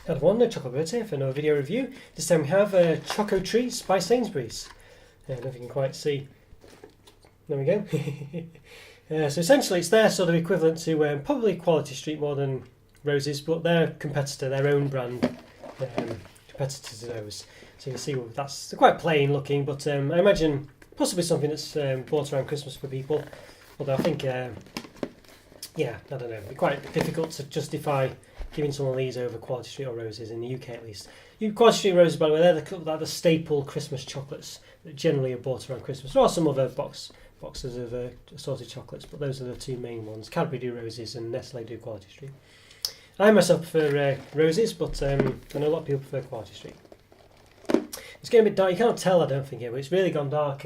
Hello everyone, Roberto here for another video review. This time we have Choco Treats by Sainsbury's. I don't know if you can quite see. There we go. So essentially it's their sort of equivalent to probably Quality Street more than Rose's, but their competitor, their own brand competitor to those. So you can see that's quite plain looking, but I imagine possibly something that's bought around Christmas for people. Although I think, yeah, I don't know, it'd be quite difficult to justify giving some of these over Quality Street or Roses in the UK at least. Quality Street Roses, by the way, they're the staple Christmas chocolates that generally are bought around Christmas. There are some other boxes of assorted chocolates, but those are the two main ones. Cadbury do Roses and Nestlé do Quality Street. I myself prefer Roses, but I know a lot of people prefer Quality Street. It's getting a bit dark. You can't tell, I don't think, here, but it's really gone dark.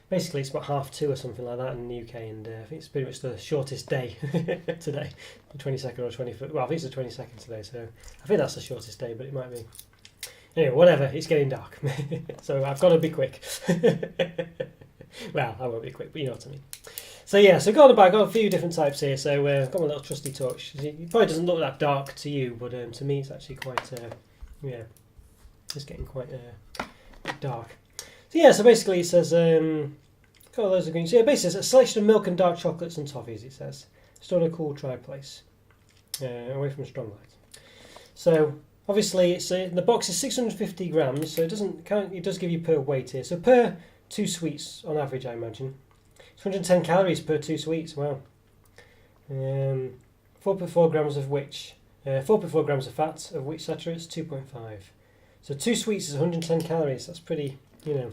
Basically, it's about 2:30 or something like that in the UK, and I think it's pretty much the shortest day today, the 22nd or 21st. Well, I think it's the 22nd today, so I think that's the shortest day, but it might be. Anyway, whatever, it's getting dark, so I've got to be quick. Well, I won't be quick, but you know what I mean. So yeah, so I've got a few different types here, so I've got my little trusty torch. It probably doesn't look that dark to you, but to me it's actually quite, yeah, it's getting quite dark. So yeah, so basically it says, got all those green. So yeah, basically it's a selection of milk and dark chocolates and toffees, it says. Stored in a cool, dry place, away from strong light. So obviously it's the box is 650 grams, so it does give you per weight here. So per 2 sweets on average, I imagine. It's 110 calories per 2 sweets. Wow. 4.4 grams of which 4.4 grams of fat, of which saturates 2.5. So 2 sweets is 110 calories. That's pretty, you know.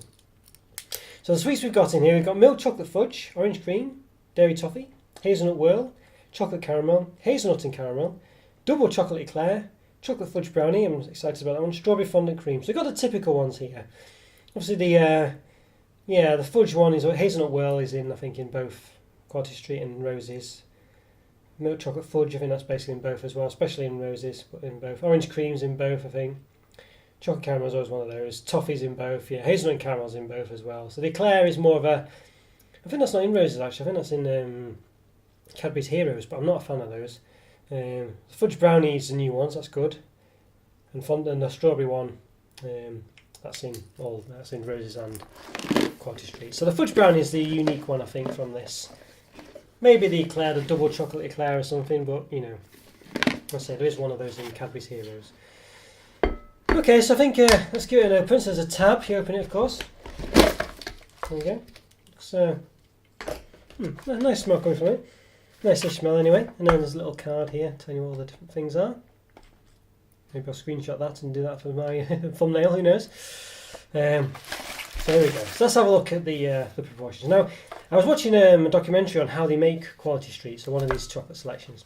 So the sweets we've got in here, we've got milk chocolate fudge, orange cream, dairy toffee, hazelnut whirl, chocolate caramel, hazelnut and caramel, double chocolate eclair, chocolate fudge brownie, I'm excited about that one, strawberry fondant cream. So we've got the typical ones here. Obviously the fudge one is, hazelnut whirl is in, I think, in both Quality Street and Roses. Milk chocolate fudge, I think that's basically in both as well, especially in Roses, but in both. Orange cream's in both, I think. Chocolate caramel is always one of those. Toffee's in both. Yeah, hazelnut and caramel's in both as well. So the eclair is more of a... I think that's not in Roses, actually. I think that's in Cadbury's Heroes, but I'm not a fan of those. Fudge brownie is the new ones. That's good. And the strawberry one, that's in Roses and Quality Street. So the fudge brownie is the unique one, I think, from this. Maybe the eclair, the double chocolate eclair or something, but, you know, I say there is one of those in Cadbury's Heroes. Okay, so I think let's give it an open. So there's a tab. You open it, of course. There we go. Looks a nice smell coming from it. Nice-ish smell anyway. And then there's a little card here telling you what all the different things are. Maybe I'll screenshot that and do that for my thumbnail. Who knows? So there we go. So let's have a look at the proportions. Now, I was watching a documentary on how they make Quality Street. So one of these chocolate selections.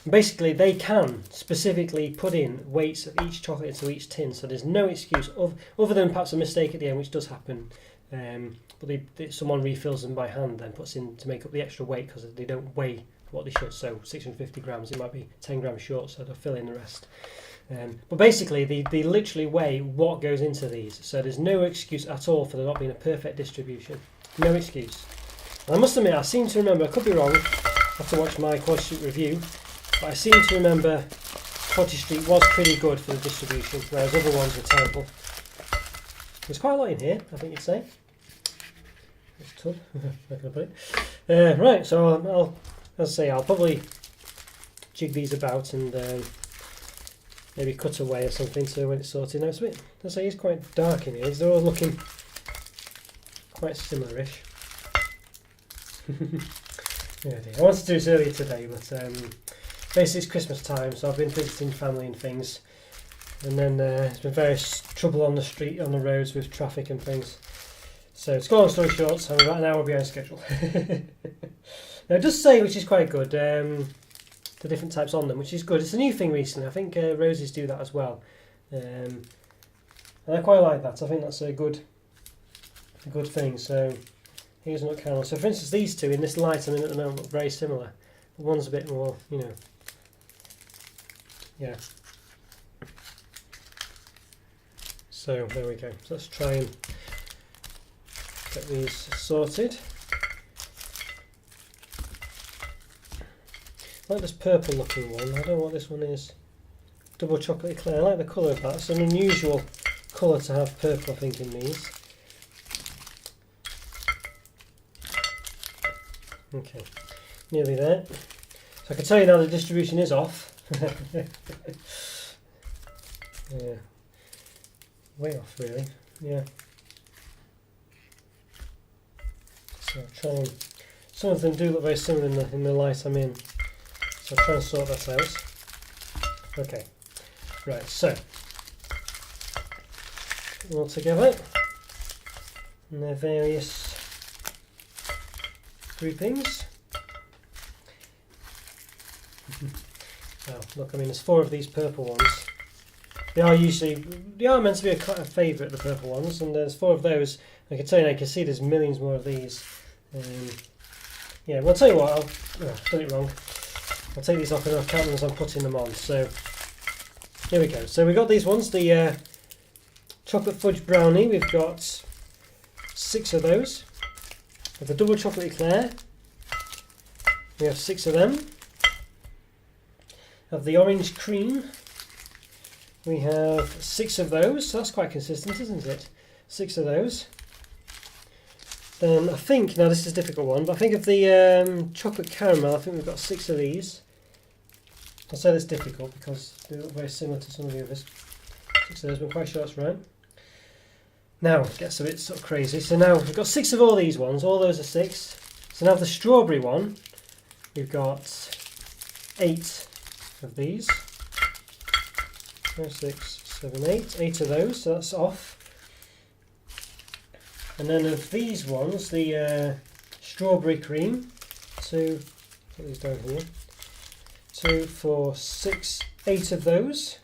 Basically, they can specifically put in weights of each chocolate into each tin, so there's no excuse other than perhaps a mistake at the end, which does happen. But someone refills them by hand, then puts in to make up the extra weight because they don't weigh what they should. So 650 grams, it might be 10 grams short, so they'll fill in the rest. But basically, they literally weigh what goes into these, so there's no excuse at all for there not being a perfect distribution. No excuse. And I must admit, I seem to remember, I could be wrong, I have to watch my Quality Street review. But I seem to remember Quality Street was pretty good for the distribution, whereas other ones were terrible. There's quite a lot in here, I think you'd say. It's a tub. Where can I put it? Right, so I'll probably jig these about and maybe cut away or something so when it's sorted. Now it's quite dark in here. They're all looking quite similar-ish. Yeah, I wanted to do this earlier today, but basically it's Christmas time, so I've been visiting family and things, and then there's been various trouble on the roads with traffic and things. So to go long story short, so I'm about an hour behind schedule. Now it does say, which is quite good, the different types on them, which is good. It's a new thing recently. I think Roses do that as well, and I quite like that. I think that's a good thing. So hazelnut caramel. So for instance, these two in this light I'm in at the moment look very similar. One's a bit more, you know. Yeah. So there we go. So let's try and get these sorted. I like this purple looking one. I don't know what this one is. double chocolate eclair. I like the colour of that. It's an unusual colour to have purple, I think, in these. Okay, nearly there. So I can tell you now the distribution is off. Yeah, way off really. Yeah. So I'll try and, some of them do look very similar in the light I'm in. So I'll try and sort that out. Okay, right, so put them all together in their various groupings. Well, look, I mean, there's 4 of these purple ones. They are meant to be quite a favourite, the purple ones, and there's 4 of those. I can tell you, I can see there's millions more of these. Yeah, well, I'll tell you what, I've done it wrong. I'll take these off and I'll count them as I'm putting them on. So, here we go. So we've got these ones, the chocolate fudge brownie, we've got 6 of those. Of the double chocolate eclair, we have 6 of them. Of the orange cream, we have 6 of those. So that's quite consistent, isn't it? 6 of those. Then I think, now this is a difficult one, but I think of the chocolate caramel, I think we've got 6 of these. I'll say that's difficult because they look very similar to some of the others. 6 of those, but I'm quite sure that's right. Now it gets a bit sort of crazy. So now we've got 6 of all these ones, all those are 6. So now the strawberry one, we've got 8 of these. 5, 6, 7, 8. 8 of those, so that's off. And then of these ones, the strawberry cream, 2, put these down here, 2, 4, 6, 8 of those.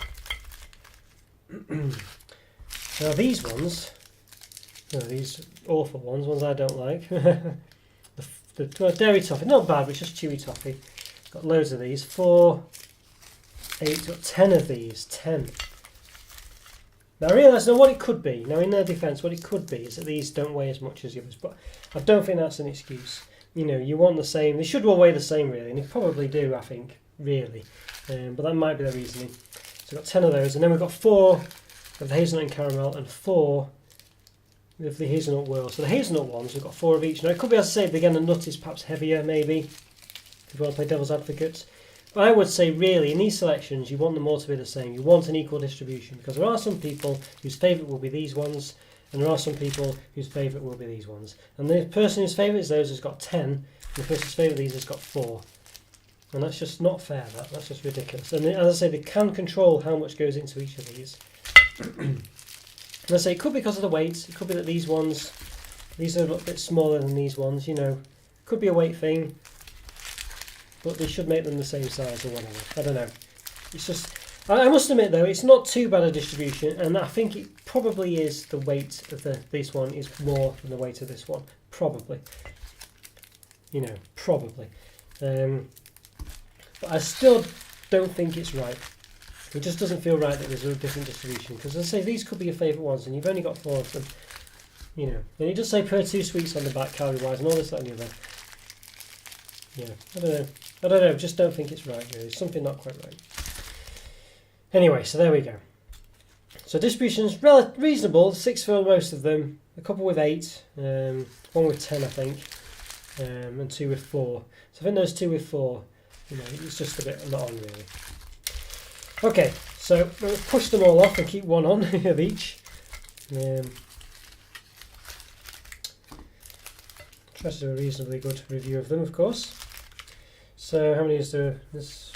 Now these ones, these awful ones I don't like, the dairy toffee, not bad, but it's just chewy toffee. Got loads of these, 4, 8, got 10 of these, 10. Now I realise now what it could be, now in their defence, what it could be is that these don't weigh as much as the others, but I don't think that's an excuse. You know, you want the same, they should all weigh the same really, and they probably do, I think, really. But that might be the reasoning. So we've got 10 of those, and then we've got 4 of the hazelnut and caramel, and 4 of the hazelnut whirl. So the hazelnut ones, we've got 4 of each. Now it could be, as I say, again, the nut is perhaps heavier, maybe, if you want to play devil's advocate. But I would say, really, in these selections, you want them all to be the same. You want an equal distribution, because there are some people whose favourite will be these ones, and there are some people whose favourite will be these ones. And the person whose favourite is those has got 10, and the person whose favourite these has got 4. And that's just not fair, that's just ridiculous. And as I say, they can control how much goes into each of these. And I say, it could be because of the weight, it could be that these ones, these are a little bit smaller than these ones, you know. Could be a weight thing. But they should make them the same size or whatever. I don't know. It's just, I must admit though, it's not too bad a distribution, and I think it probably is the weight of this one is more than the weight of this one. Probably. You know, probably. But I still don't think it's right. It just doesn't feel right that there's a different distribution. Because as I say, these could be your favourite ones, and you've only got 4 of them. You know, and it does say per 2 sweets on the back, calorie-wise, and all this, that, and the other. Yeah, I don't know, just don't think it's right really. There's something not quite right. Anyway, so there we go. So distribution's reasonable, 6 for most of them, a couple with 8, 1 with 10 I think, and 2 with 4. So I think those 2 with 4, you know, it's just a bit not on really. Okay, so we'll push them all off and keep 1 on of each. Try to do a reasonably good review of them, of course. So how many is there? There's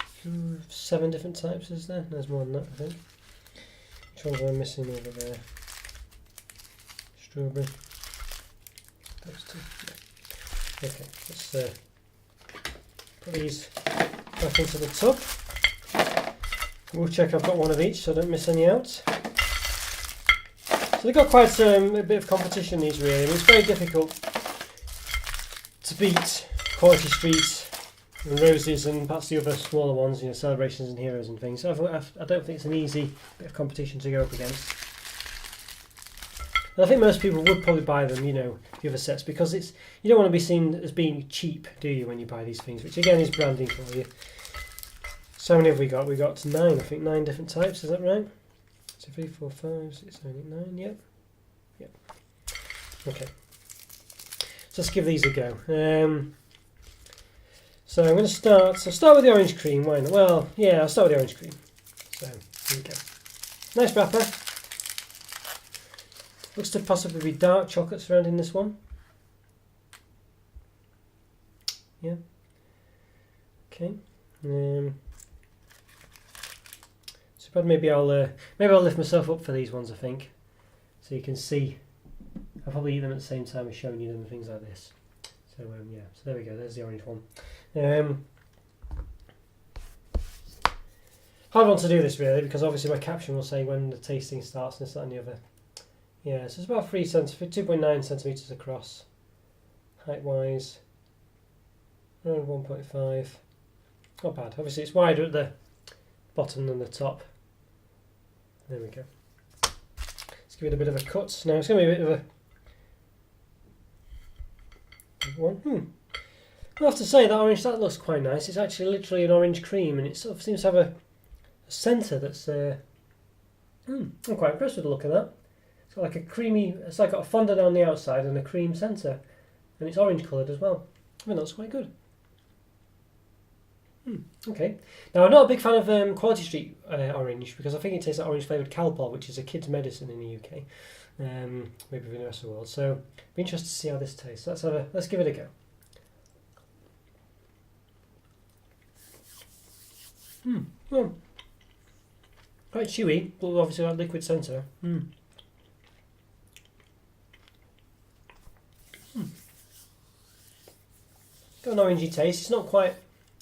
7 different types, is there? There's more than that, I think. Which ones am I missing over there? Strawberry. Those 2. Yeah. Okay, let's put these back into the tub. We'll check I've got 1 of each so I don't miss any out. So they've got quite a bit of competition, these really. I mean, it's very difficult to beat Quality Street and Roses and perhaps the other smaller ones, you know, Celebrations and Heroes and things. So I don't think it's an easy bit of competition to go up against. And I think most people would probably buy them, you know, the other sets, because it's, you don't want to be seen as being cheap, do you, when you buy these things, which again is branding for you. So how many have we got? We got 9, I think 9 different types, is that right? 2, 3, 4, 5, 6, 7, 8, 9, yep. Yep. Okay. So let's give these a go. So I'm going to start with the orange cream, why not? Well, yeah, I'll start with the orange cream. So, here we go. Nice wrapper. Looks to possibly be dark chocolate surrounding this one. Yeah. Okay. So maybe I'll lift myself up for these ones, I think, so you can see. I'll probably eat them at the same time as showing you them and things like this. So yeah, so there we go. There's the orange one. Hard one to do this really, because obviously my caption will say when the tasting starts and this, that and the other. Yeah, so it's about 2.9 centimeters across, height wise, around 1.5. Not bad. Obviously it's wider at the bottom than the top. There we go. Let's give it a bit of a cut. Now it's going to be a bit of a one. I have to say that orange, that looks quite nice. It's actually literally an orange cream, and it sort of seems to have a centre that's. I'm quite impressed with the look of that. It's got like a creamy. It's like got a fondant on the outside and a cream centre, and it's orange coloured as well. I mean, that's quite good. Okay. Now I'm not a big fan of Quality Street orange, because I think it tastes like orange flavoured Calpol, which is a kid's medicine in the UK, maybe in the rest of the world. So be interested to see how this tastes. Let's give it a go. Well, quite chewy, but obviously that liquid centre. Got an orangey taste. It's not quite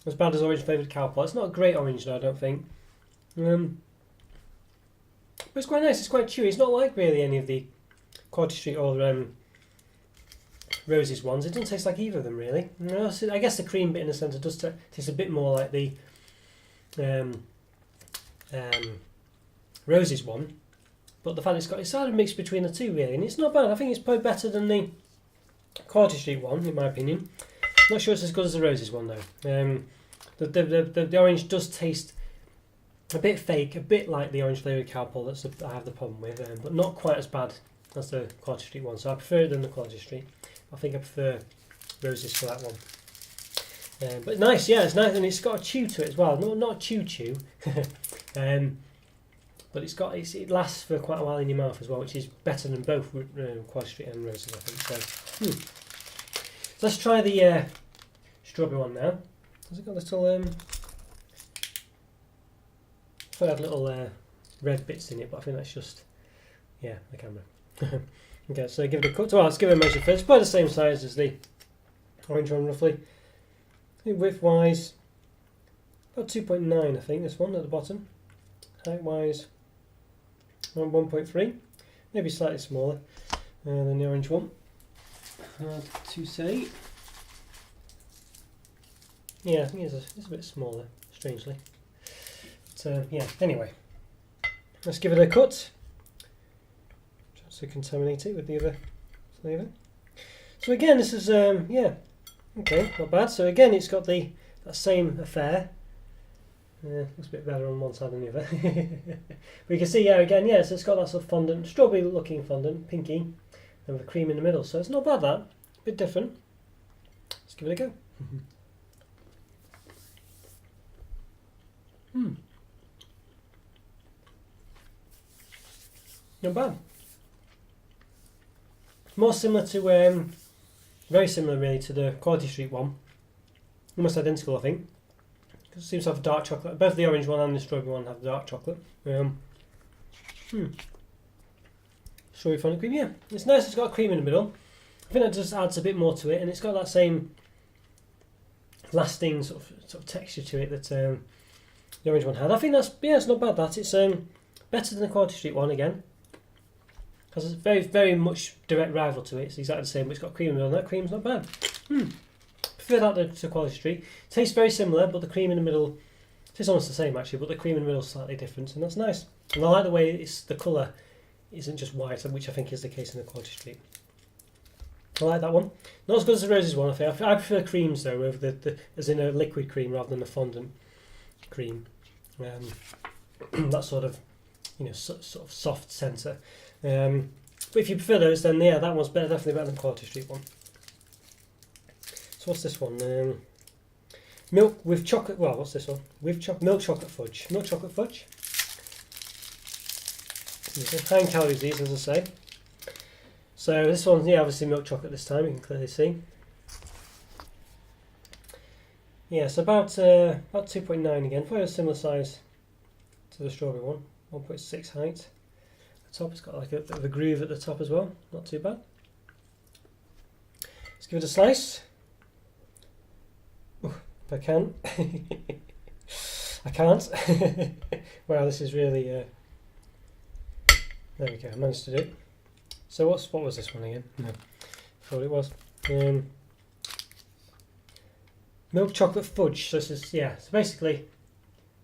as bad as orange flavoured Calpol. It's not a great orange though, I don't think. But it's quite nice. It's quite chewy. It's not like really any of the Quality Street or Roses ones. It doesn't taste like either of them really. I guess the cream bit in the centre does taste a bit more like the Roses one. But the fact it's sort of mixed between the two really, and it's not bad. I think it's probably better than the Quality Street one in my opinion. Not sure it's as good as the Roses one though. The orange does taste a bit fake, a bit like the orange flavoured Calpol. I have the problem with, but not quite as bad as the Quality Street one. So I prefer it than the Quality Street. I think I prefer Roses for that one. But nice, yeah, it's nice, and it's got a chew to it as well. Not chew, but it lasts for quite a while in your mouth as well, which is better than both Quality Street and Roses, I think. So let's try the strawberry one now. Has it got little I thought it had little red bits in it, but I think that's just the camera. Okay, so give it a cut. Well, let's give it a measure first. It's probably the same size as the orange one roughly. Width wise, about 2.9 I think, this one at the bottom. Height wise, around 1.3, maybe slightly smaller than the orange one. Hard to say. Yeah, I think it's a bit smaller, strangely. But yeah, anyway, let's give it a cut. Just to contaminate it with the other flavour. So again, this is okay, not bad. So again, it's got that same affair. Looks a bit better on one side than the other. But you can see, again, so it's got that sort of fondant, strawberry-looking fondant, pinky, and with cream in the middle. So it's not bad, that. A bit different. Let's give it a go. Not bad. More similar to, very similar really to the Quality Street one. Almost identical, I think. Because it seems to have dark chocolate. Both the orange one and the strawberry one have dark chocolate. Strawberry fondant cream, yeah. It's nice, it's got cream in the middle. I think that just adds a bit more to it, and it's got that same lasting sort of texture to it that the orange one had. I think it's not bad. That it's better than the Quality Street one again, because it's very, very much direct rival to it. It's exactly the same, but it's got cream in the middle, and that cream's not bad. Prefer that to Quality Street. Tastes very similar, but the cream in the middle tastes almost the same actually, but the cream in the middle is slightly different, and that's nice. And I like the way the colour isn't just white, which I think is the case in the Quality Street. I like that one. Not as good as the Roses one, I think. I prefer creams though, over as in a liquid cream rather than a fondant cream. that sort of, you know, sort of soft centre. But if you prefer those, then yeah, that one's better, definitely better than Quality Street one. So what's this one? Milk with chocolate. Well, what's this one? With milk chocolate fudge. Milk chocolate fudge. High in calories, these, as I say. So this one's, yeah, obviously milk chocolate this time. You can clearly see. Yeah, so about 2.9 again. Probably a similar size to the strawberry one. 1.6 height. The top, it's got like a bit of a groove at the top as well. Not too bad. Let's give it a slice. Ooh, if I can. I can't. Wow, this is really. There we go. I managed to do it. So what was this one again? No, thought it was. Milk chocolate fudge. So this is, yeah. So basically, you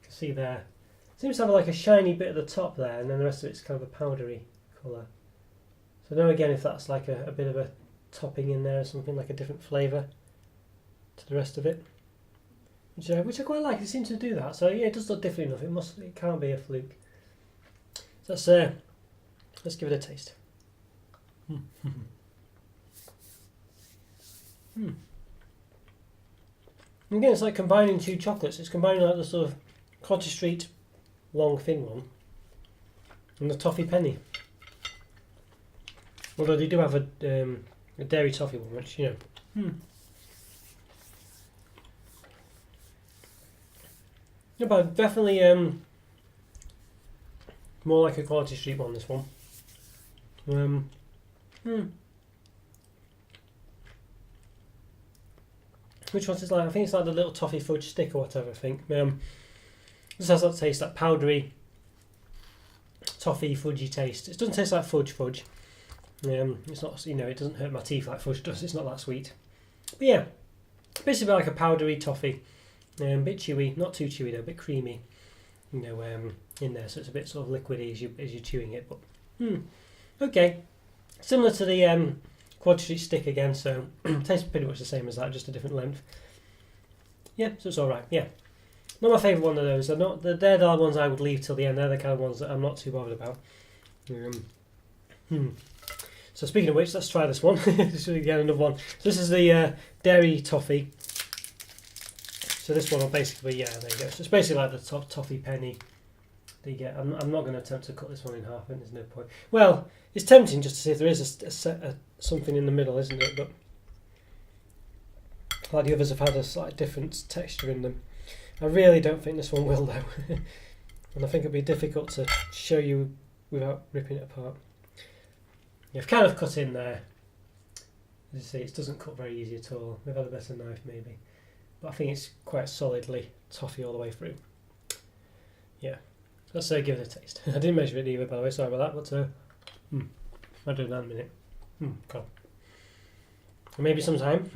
can see there. It seems to have like a shiny bit at the top there, and then the rest of it's kind of a powdery colour. So I don't know again if that's like a bit of a topping in there or something, like a different flavour to the rest of it, which I quite like. It seems to do that. So yeah, it does look different enough. It can't be a fluke. So let's give it a taste. Again, it's like combining two chocolates. It's combining like the sort of Quality Street long thin one and the toffee penny. Although they do have a dairy toffee one, which, you know. Yeah, but definitely more like a Quality Street one, this one. Which one's it like? I think it's like the little toffee fudge stick or whatever, I think. This has that taste, that powdery, toffee fudgy taste. It doesn't taste like fudge. It's not, you know, it doesn't hurt my teeth like fudge does. It's not that sweet. But yeah, basically like a powdery toffee. A bit chewy, not too chewy though, a bit creamy. You know, in there, so it's a bit sort of liquidy as you're chewing it. But okay, similar to the Quality Street stick again. So tastes pretty much the same as that, just a different length. Yeah, so it's all right. Yeah. Not my favourite one of those. They're the ones I would leave till the end. They're the kind of ones that I'm not too bothered about. So speaking of which, let's try this one. This will get another one. So this is the dairy toffee. So this one will basically, yeah, there you go. So it's basically like the toffee penny that you get. I'm not going to attempt to cut this one in half, and there's no point. Well, it's tempting just to see if there is something in the middle, isn't it? But like the others have had a slightly different texture in them. I really don't think this one will though. And I think it'll be difficult to show you without ripping it apart. Yeah, I've kind of cut in there. As you see, it doesn't cut very easy at all. We've had a better knife maybe. But I think it's quite solidly toffee all the way through. Yeah, let's give it a taste. I didn't measure it either, by the way, sorry about that, but I'll do that in a minute. Cool. Or maybe sometime.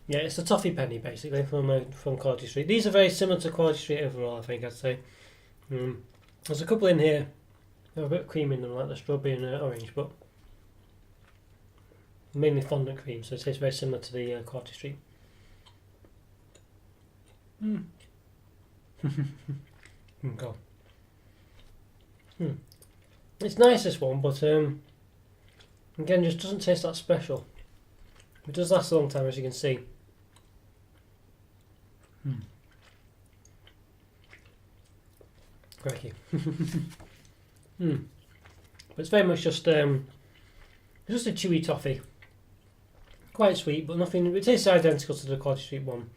Yeah, it's a toffee penny basically from Quality Street. These are very similar to Quality Street overall, I think I'd say. There's a couple in here. There's a bit of cream in them, like the strawberry and orange, but mainly fondant cream, so it tastes very similar to the Quality Street. Go. It's nice, this one, but again, just doesn't taste that special. It does last a long time, as you can see. Crikey. But it's very much just a chewy toffee. Quite sweet, but nothing. It tastes identical to the Quality Street one.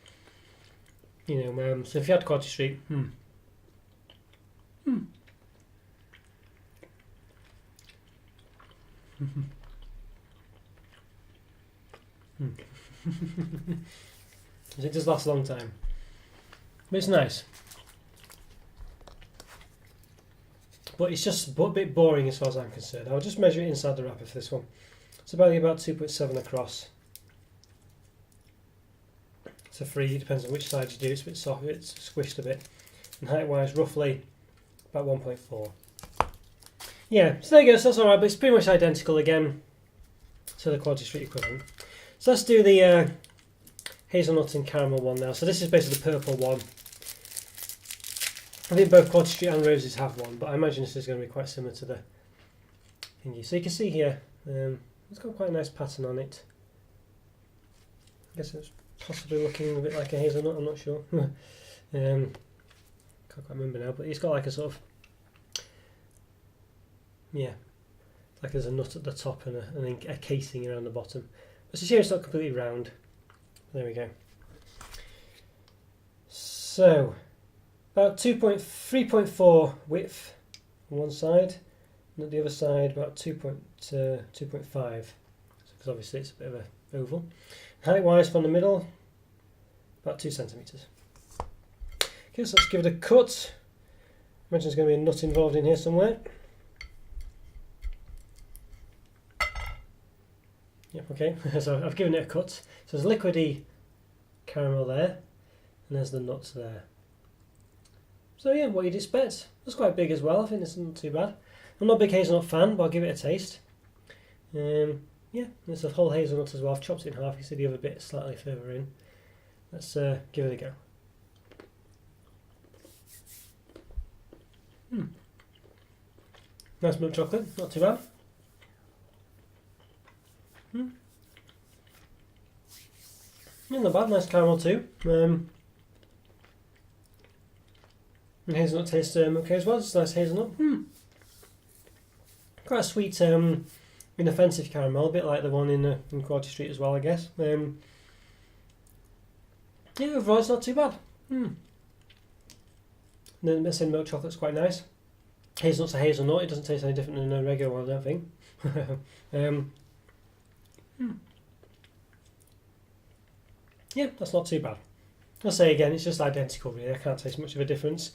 You know, so if you had Quality Street, it does last a long time. But it's nice. But it's just a bit boring as far as I'm concerned. I'll just measure it inside the wrapper for this one. It's about 2.7 across. It's a 3, it depends on which side you do. It's a bit soft, it's squished a bit. And height wise, roughly about 1.4. Yeah, so there you go, so that's alright, but it's pretty much identical again. So the Quality Street equivalent. So let's do the Hazelnut and Caramel one now. So this is basically the purple one. I think both Quality Street and Roses have one, but I imagine this is going to be quite similar to the thingy. So you can see here, it's got quite a nice pattern on it. I guess it's possibly looking a bit like a hazelnut, I'm not sure. Can't quite remember now, but it's got like a sort of, yeah, like there's a nut at the top and a casing around the bottom. But it's a shame it's not completely round. There we go. So, about 3.4 width on one side, and at the other side about 2.5, because obviously it's a bit of an oval. Height wise from the middle, about 2 centimetres. Okay, so let's give it a cut. I imagine there's going to be a nut involved in here somewhere. Yep, okay, so I've given it a cut. So there's liquidy caramel there, and there's the nuts there. So yeah, what you'd expect. That's quite big as well. I think this isn't too bad. I'm not a big hazelnut fan, but I'll give it a taste. Yeah, there's a whole hazelnut as well. I've chopped it in half. You can see the other bit slightly further in. Let's give it a go. Nice milk chocolate, not too bad. Yeah, not bad, nice caramel too. And hazelnut tastes okay as well. It's a nice hazelnut. Quite a sweet, inoffensive caramel, a bit like the one in Quality Street as well, I guess. Yeah, overall it's not too bad. The missing milk chocolate's quite nice. Hazelnut's a hazelnut, it doesn't taste any different than a regular one, I don't think. Yeah, that's not too bad. I'll say again, it's just identical really, I can't taste much of a difference.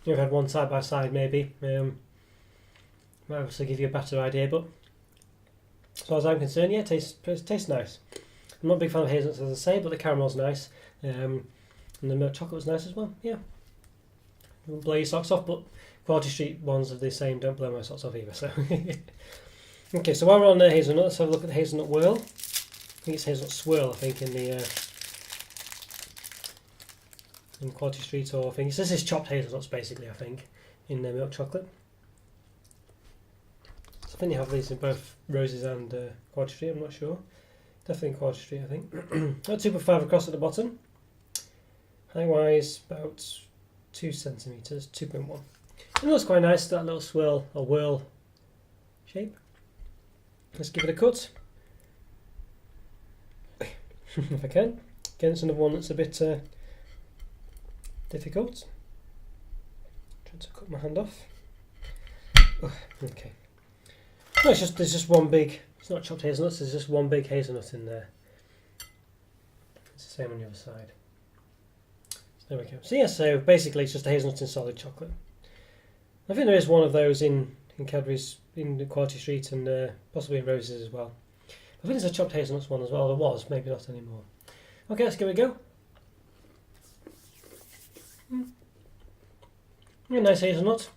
If I had one side by side maybe, might obviously give you a better idea, but as far as I'm concerned, yeah, it tastes nice. I'm not a big fan of hazelnuts as I say, but the caramel's nice, and the milk chocolate's nice as well, yeah. Won't blow your socks off, but Quality Street ones are the same, don't blow my socks off either, so. Okay, so while we're on hazelnut, let's have a look at the hazelnut whirl. I think it's hazelnut swirl, I think, in Quality Street or things. This is chopped hazelnuts basically, I think, in milk chocolate. So I think you have these in both Roses and Quality Street, I'm not sure. Definitely in Quality Street, I think. About 2.5 across at the bottom. Height wise, about 2 centimetres, 2.1. It looks quite nice, that little swirl or whirl shape. Let's give it a cut. If I can. Again, it's another one that's a bit difficult. Trying to cut my hand off. Oh, okay. No, there's just one big. It's not chopped hazelnuts. There's just one big hazelnut in there. It's the same on the other side. So there we go. So yeah, so basically it's just a hazelnut in solid chocolate. I think there is one of those in Cadbury's in the Quality Street and possibly in Roses as well. I think there's a chopped hazelnuts one as well. There was, maybe not anymore. Okay, let's give it a go. Yeah, nice hazelnut.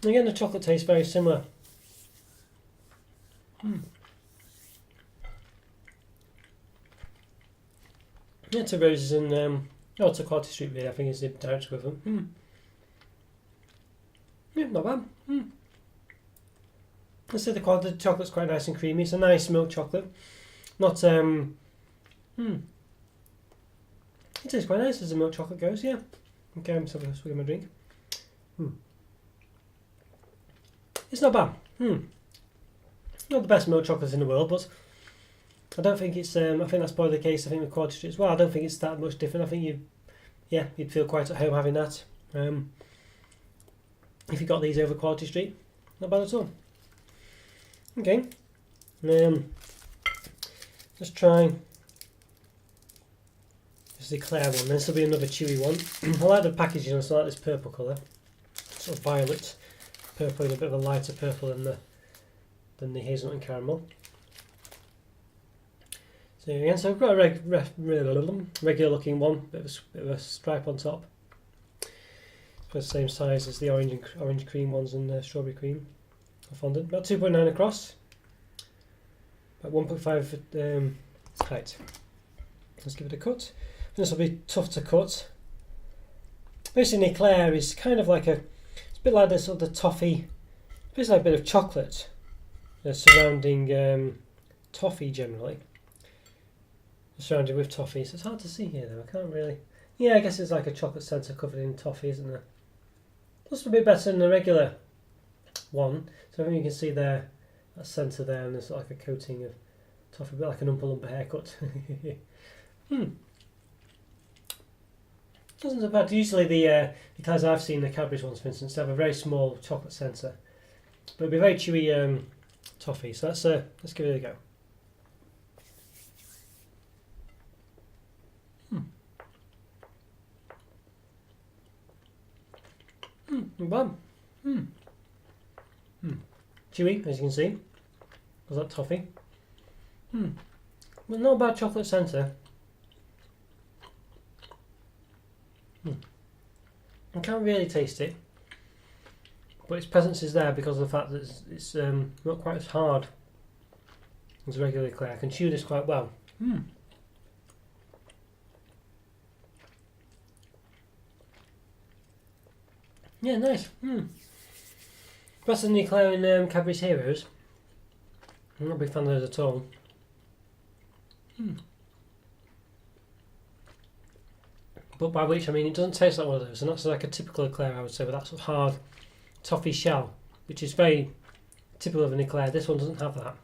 Again, the chocolate tastes very similar. Yeah, to Roses and to Quality Street really, I think it's the direct equivalent. Yeah, not bad. Let's say the chocolate's quite nice and creamy. It's a nice milk chocolate. Not it tastes quite nice as the milk chocolate goes, yeah. Okay, I'm just having a swig of my drink. It's not bad. Not the best milk chocolates in the world, but I don't think it's I think that's probably the case I think with Quality Street as well. I don't think it's that much different. I think you'd feel quite at home having that. If you got these over Quality Street, not bad at all. Okay. Let's try this is the Eclair one. This will be another chewy one. I like the packaging. I like this purple colour, sort of violet purple, and a bit of a lighter purple than the hazelnut and caramel. So again, so I've got a regular looking one, bit of a stripe on top. It's the same size as the orange cream ones and the strawberry cream or fondant. About 2.9 across. at 1.5 height. Let's give it a cut. This will be tough to cut. Basically, an eclair is kind of like it's a bit like this sort of the toffee. It's like a bit of chocolate surrounding toffee generally. Surrounded with toffee, so it's hard to see here though. I can't really. Yeah, I guess it's like a chocolate centre covered in toffee, isn't there? Looks a bit better than the regular one. So I think you can see there, that centre there, and there's like a coating of toffee, a bit like an Oompa Loompa haircut. Doesn't so bad. Usually the eclairs I've seen, the Cadbury's ones for instance, they have a very small chocolate centre, but it'll be very chewy toffee. So let's give it a go. Not bad. Chewy, as you can see. Was that toffee? Well, not a bad chocolate centre. I can't really taste it, but its presence is there because of the fact that it's not quite as hard as regular eclair. I can chew this quite well. Yeah, nice. Better than the eclair in Cadbury's Heroes. I'm not a big fan of those at all. But by which I mean it doesn't taste like one of those, and that's like a typical eclair, I would say, with that sort of hard toffee shell, which is very typical of an eclair. This one doesn't have that.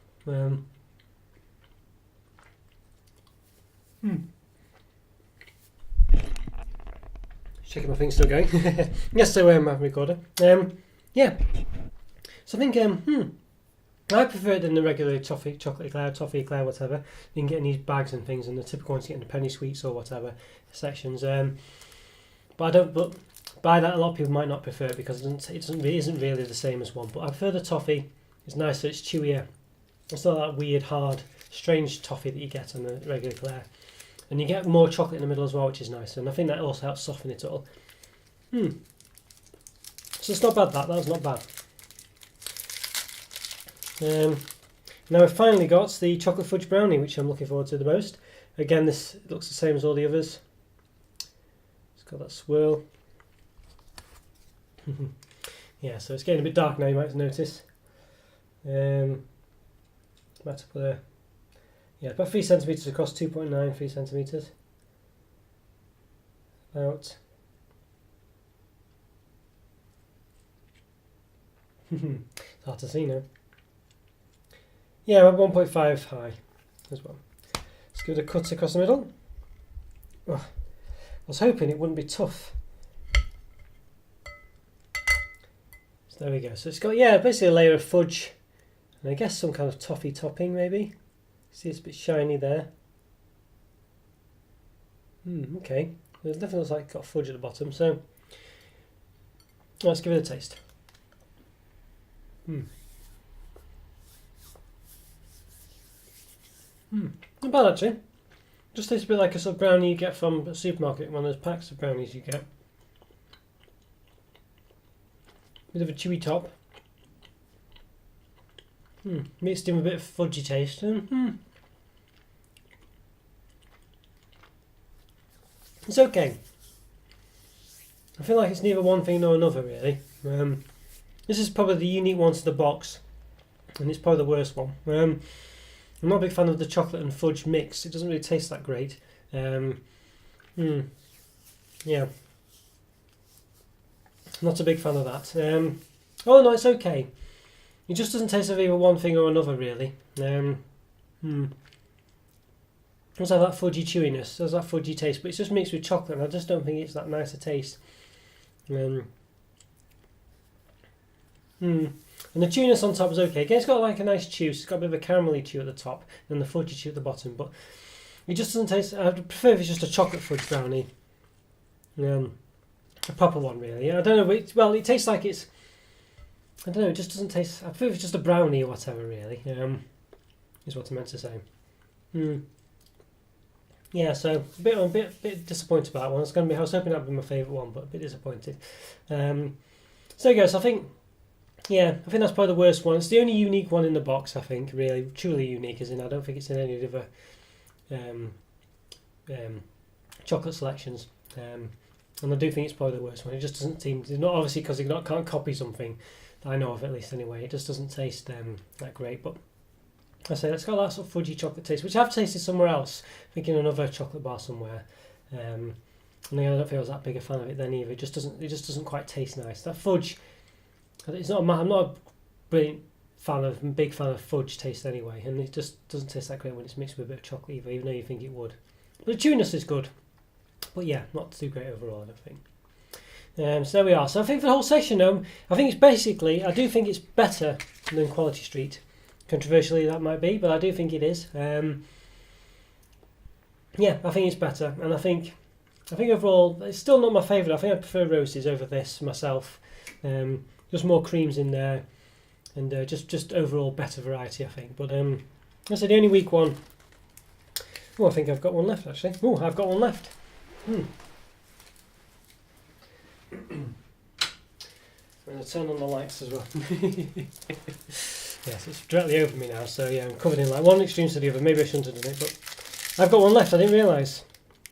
Checking my thing's still going. Yes, so I'm recorder. Yeah. So I think I prefer it than the regular chocolate eclair, toffee eclair, whatever. You can get in these bags and things, and the typical ones you get in the penny sweets or whatever sections. But by that, a lot of people might not prefer it because it isn't really the same as one. But I prefer the toffee. It's nicer, it's chewier. It's not that weird, hard, strange toffee that you get on the regular eclair. And you get more chocolate in the middle as well, which is nice. And I think that also helps soften it all. So it's not bad, that was not bad. Now we've finally got the chocolate fudge brownie, which I'm looking forward to the most. Again, this looks the same as all the others. It's got that swirl. Yeah, so it's getting a bit dark now, you might notice. Might have to put about 3 centimetres across, 2.9, 3 centimetres. About. It's hard to see now. Yeah, about 1.5 high as well. Let's give it a cut across the middle. Oh, I was hoping it wouldn't be tough. So there we go. So it's got, basically a layer of fudge and I guess some kind of toffee topping maybe. See, it's a bit shiny there. Okay. It definitely looks like it's got fudge at the bottom, so let's give it a taste. Not bad actually. Just tastes a bit like a sort of brownie you get from a supermarket, one of those packs of brownies you get. Bit of a chewy top. Mixed in with a bit of fudgy taste. It's okay. I feel like it's neither one thing nor another really. This is probably the unique one to the box, and it's probably the worst one. I'm not a big fan of the chocolate and fudge mix. It doesn't really taste that great. Yeah. Not a big fan of that. Oh no, it's okay. It just doesn't taste of either one thing or another really. It does have that fudgy chewiness, does that fudgy taste, but it's just mixed with chocolate and I just don't think it's that nice a taste. And the chewiness on top is okay. Again, it's got like a nice chew, so it's got a bit of a caramelly chew at the top and the fudgy chew at the bottom, but it just doesn't taste. I prefer if it's just a chocolate fudge brownie. A proper one really. I don't know, well it tastes like it's, I don't know, it just doesn't taste, I prefer if it's just a brownie or whatever really, is what I meant to say. Yeah, so a bit disappointed about that one. I was hoping that would be my favourite one, but a bit disappointed. So there you go. So I think Yeah, I think that's probably the worst one. It's the only unique one in the box, I think, really, truly unique, as in I don't think it's in any other chocolate selections. And I do think it's probably the worst one. It just doesn't seem, not obviously because can't copy something that I know of at least anyway. It just doesn't taste that great. But I say it's got that sort of fudgy chocolate taste, which I've tasted somewhere else. I think in another chocolate bar somewhere. And I don't feel I was that big a fan of it then either. It just doesn't quite taste nice. That fudge, it's not. I'm not a big fan of fudge taste anyway, and it just doesn't taste that great when it's mixed with a bit of chocolate either, even though you think it would. But the chewiness is good. But yeah, not too great overall, I don't think. So there we are. So I think for the whole session, I think it's basically, I do think it's better than Quality Street. Controversially, that might be, but I do think it is. Yeah, I think it's better, and I think overall it's still not my favourite. I think I prefer Roses over this myself. Just more creams in there, and just overall better variety, I think. But that's the only weak one. Oh, I think I've got one left actually. Oh, I've got one left. I'm going to turn on the lights as well. Yes, it's directly over me now, so yeah, I'm covered in light. One extreme to the other. Maybe I shouldn't have done it, but I've got one left. I didn't realise.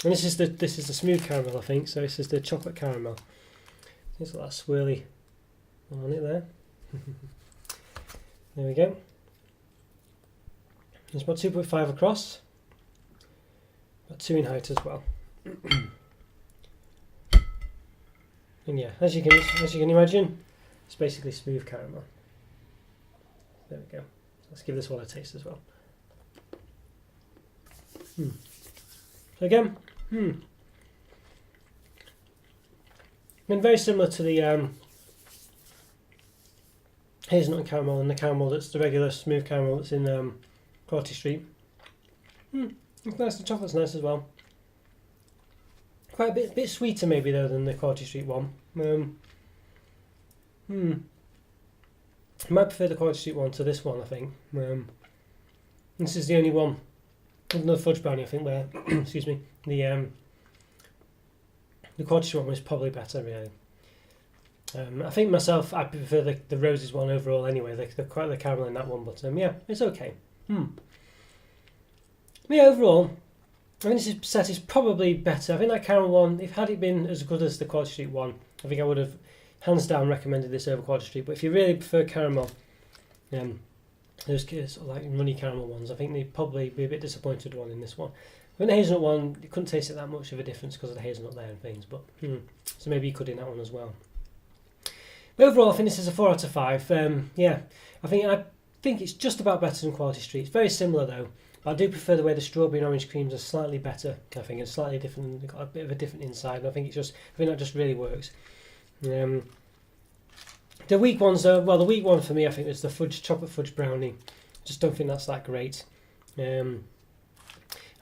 And this is the smooth caramel, I think. So this is the chocolate caramel. There's that swirly one on it there. There we go. It's about 2.5 across. About 2 in height as well. And yeah, as you can imagine, it's basically smooth caramel. There we go. Let's give this one a taste as well. So again, I mean, very similar to the hazelnut and caramel, and the caramel that's the regular smooth caramel that's in Quality Street. It's nice. The chocolate's nice as well. Quite a bit sweeter maybe though than the Quality Street one. I might prefer the Quality Street one to this one, I think. This is the only one, another fudge brownie, I think, where excuse me, the Quality Street one was probably better, really. I think myself, I prefer the Roses one overall anyway, the caramel in that one, but yeah, it's okay. Yeah, overall, I think this set is probably better. I think that caramel one, if had it been as good as the Quality Street one, I think I would have hands down recommended this over Quality Street. But if you really prefer caramel, those sort of like runny caramel ones, I think they'd probably be a bit disappointed one in this one. I think the hazelnut one, you couldn't taste it that much of a difference because of the hazelnut there and things, but so maybe you could in that one as well. But overall, I think this is a 4 out of 5. Yeah, I think it's just about better than Quality Street. It's very similar though. I do prefer the way the strawberry and orange creams are slightly better. I think it's slightly different. They've got a bit of a different inside, and I think that just really works. The weak ones are, well, the weak one for me, I think, is the chocolate fudge brownie. Just don't think that's that great. And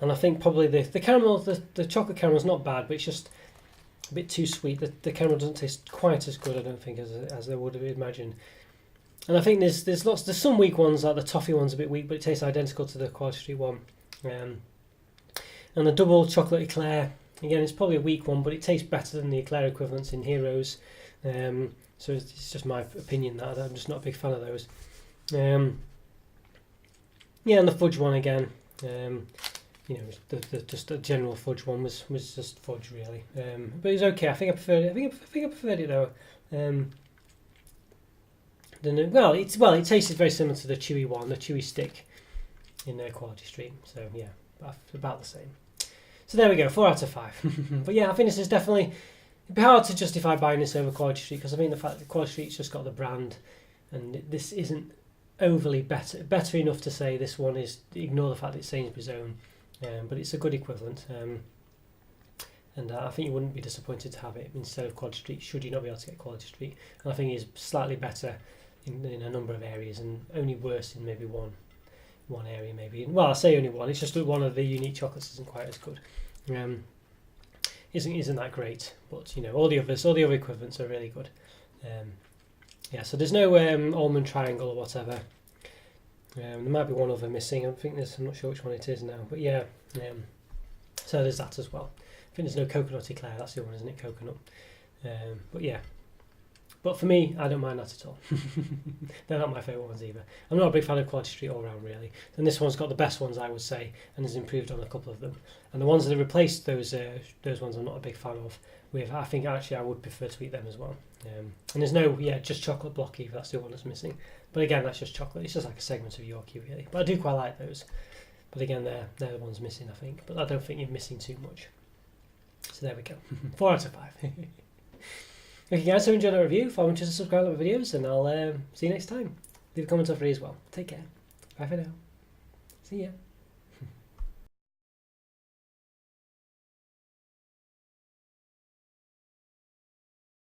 I think probably the caramel, the chocolate caramel is not bad, but it's just a bit too sweet. The caramel doesn't taste quite as good, I don't think, as I would have imagined. And I think there's some weak ones, like the toffee one's a bit weak, but it tastes identical to the Quality Street one. And the double chocolate eclair, again, it's probably a weak one, but it tastes better than the eclair equivalents in Heroes. So it's just my opinion that I'm just not a big fan of those. Yeah, and the fudge one again. Just the general fudge one was just fudge really. But it's okay. I think I preferred it. I think I preferred it though. It tasted very similar to the chewy one, the chewy stick in their Quality Street. So yeah, about the same. So there we go, 4 out of 5. But yeah, I think this is definitely, it'd be hard to justify buying this over Quality Street because I think the fact that Quality Street's just got the brand, and this isn't overly better enough to say this one is, ignore the fact that it's Sainsbury's own, but it's a good equivalent. And I think you wouldn't be disappointed to have it instead of Quality Street should you not be able to get Quality Street. And I think it's slightly better in a number of areas and only worse in maybe one area maybe. Well, I say only one. It's just that one of the unique chocolates isn't quite as good. Isn't that great? But all the other equivalents are really good. Yeah. So there's no almond triangle or whatever. There might be one other missing. I'm not sure which one it is now. But yeah. So there's that as well. I think there's no coconut eclair. That's the one, isn't it? Coconut. But yeah. But for me, I don't mind that at all. They're not my favourite ones either. I'm not a big fan of Quality Street all round, really. And this one's got the best ones, I would say, and has improved on a couple of them. And the ones that have replaced those ones I'm not a big fan of. I think actually I would prefer to eat them as well. And there's no, just chocolate block either. That's the one that's missing. But again, that's just chocolate. It's just like a segment of Yorkie, really. But I do quite like those. But again, they're the ones missing, I think. But I don't think you're missing too much. So there we go. 4 out of 5. Okay guys, so enjoy the review. If I want you to subscribe to my videos, and I'll see you next time. Leave a comment for free as well. Take care. Bye for now. See ya.